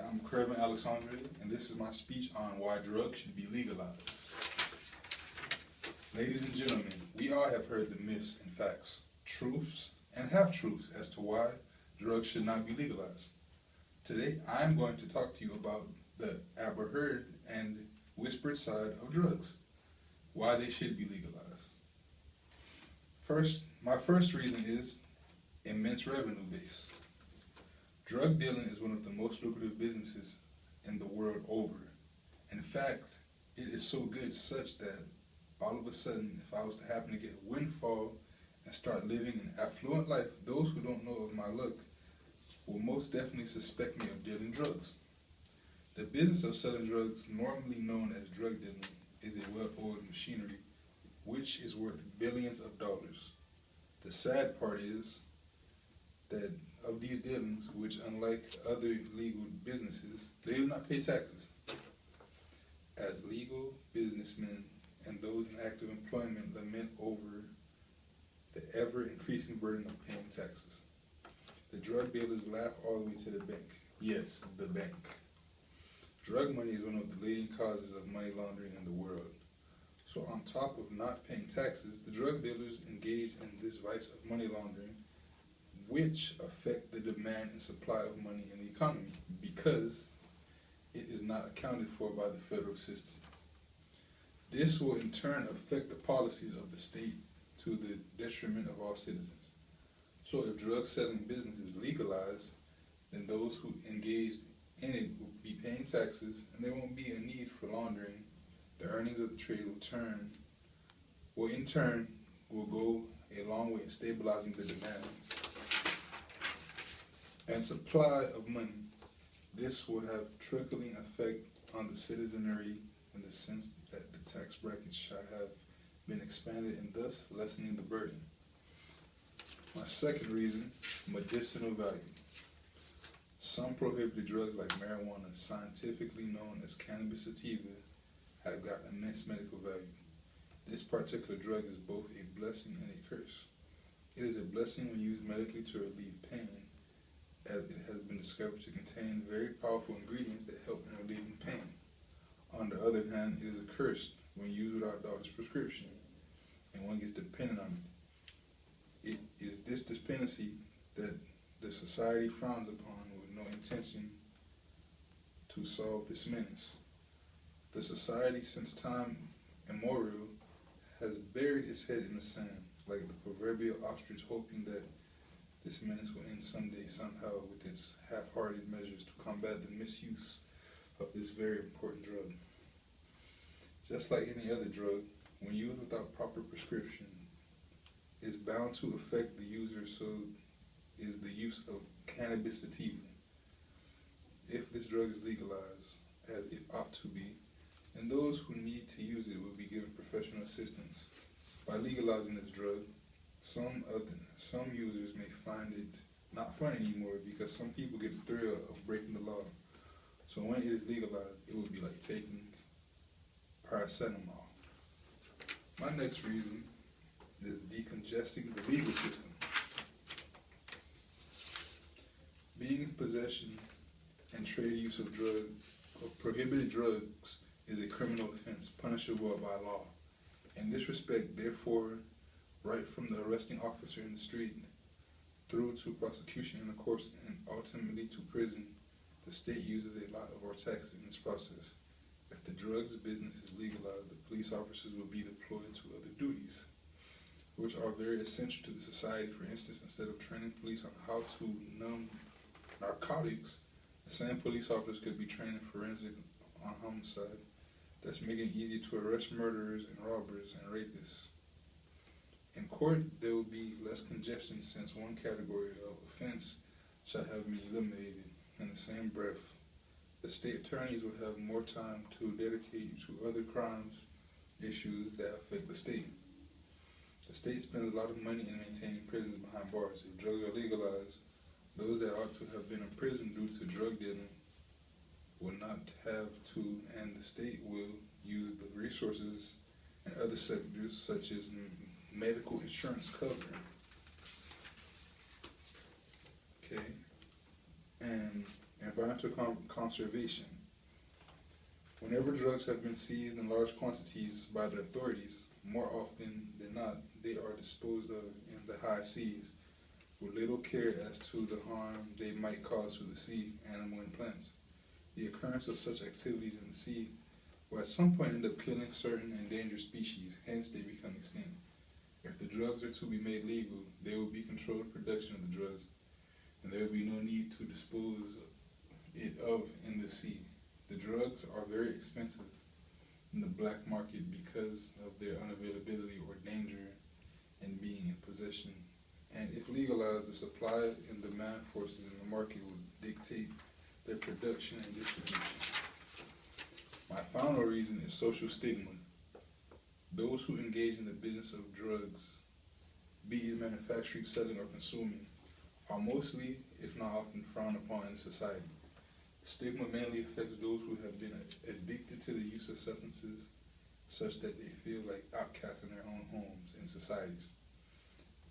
I'm Kervin Alexandre, and this is my speech on why drugs should be legalized. Ladies and gentlemen, we all have heard the myths and facts, truths and half-truths as to why drugs should not be legalized. Today, I'm going to talk to you about the ever-heard and whispered side of drugs, why they should be legalized. My first reason is immense revenue base. Drug dealing is one of the most lucrative businesses in the world over. In fact, it is so good such that all of a sudden, if I was to happen to get a windfall and start living an affluent life, those who don't know of my luck will most definitely suspect me of dealing drugs. The business of selling drugs, normally known as drug dealing, is a well-oiled machinery which is worth billions of dollars. The sad part is that of these dealings, which unlike other legal businesses, they do not pay taxes. As legal businessmen and those in active employment lament over the ever-increasing burden of paying taxes, the drug dealers laugh all the way to the bank. Yes, the bank. Drug money is one of the leading causes of money laundering in the world. So on top of not paying taxes, the drug dealers engage in this vice of money laundering, which affect the demand and supply of money in the economy because it is not accounted for by the federal system. This will in turn affect the policies of the state to the detriment of all citizens. So if drug selling business is legalized, then those who engage in it will be paying taxes and there won't be a need for laundering. The earnings of the trade will in turn go a long way in stabilizing the demand and supply of money. This will have trickling effect on the citizenry in the sense that the tax brackets shall have been expanded and thus lessening the burden. My second reason, medicinal value. Some prohibited drugs like marijuana, scientifically known as cannabis sativa, have got immense medical value. This particular drug is both a blessing and a curse. It is a blessing when used medically to relieve pain, as it has been discovered to contain very powerful ingredients that help in relieving pain. On the other hand, it is a curse when used without a doctor's prescription, and one gets dependent on it. It is this dependency that the society frowns upon with no intention to solve this menace. The society, since time immemorial, has buried its head in the sand, like the proverbial ostrich, hoping that this menace will end someday somehow with its half-hearted measures to combat the misuse of this very important drug. Just like any other drug, when used without proper prescription, is bound to affect the user, so is the use of cannabis sativa. If this drug is legalized, as it ought to be, then those who need to use it will be given professional assistance. By legalizing this drug, some users may find it not fun anymore because some people get the thrill of breaking the law. So when it is legalized, it will be like taking paracetamol. My next reason is decongesting the legal system. Being in possession and trade use of prohibited drugs is a criminal offense punishable by law. In this respect, therefore, right from the arresting officer in the street through to prosecution in the courts and ultimately to prison, the state uses a lot of our taxes in this process. If the drugs business is legalized, the police officers will be deployed to other duties, which are very essential to the society. For instance, instead of training police on how to numb narcotics, the same police officers could be trained in forensic on homicide, thus making it easy to arrest murderers and robbers and rapists. In court, there will be less congestion since one category of offense shall have been eliminated. In the same breath, the state attorneys will have more time to dedicate to other crimes issues that affect the state. The state spends a lot of money in maintaining prisons behind bars. If drugs are legalized, those that ought to have been in prison due to drug dealing will not have to, and the state will use the resources in other sectors such as medical insurance coverage. Okay, and Environmental conservation. Whenever drugs have been seized in large quantities by the authorities, more often than not, they are disposed of in the high seas, with little care as to the harm they might cause to the sea, animal, and plants. The occurrence of such activities in the sea will at some point end up killing certain endangered species, hence they become extinct. If the drugs are to be made legal, there will be controlled production of the drugs, and there will be no need to dispose it of in the sea. The drugs are very expensive in the black market because of their unavailability or danger in being in possession. And if legalized, the supply and demand forces in the market will dictate their production and distribution. My final reason is social stigma. Those who engage in the business of drugs, be it manufacturing, selling, or consuming, are mostly, if not often, frowned upon in society. Stigma mainly affects those who have been addicted to the use of substances such that they feel like outcasts in their own homes and societies.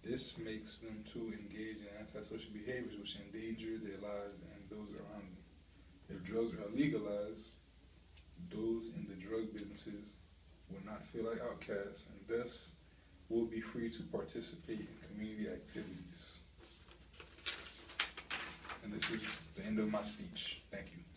This makes them to engage in antisocial behaviors which endanger their lives and those around them. If drugs are legalized, those in the drug businesses will not feel like outcasts and thus will be free to participate in community activities. And this is the end of my speech. Thank you.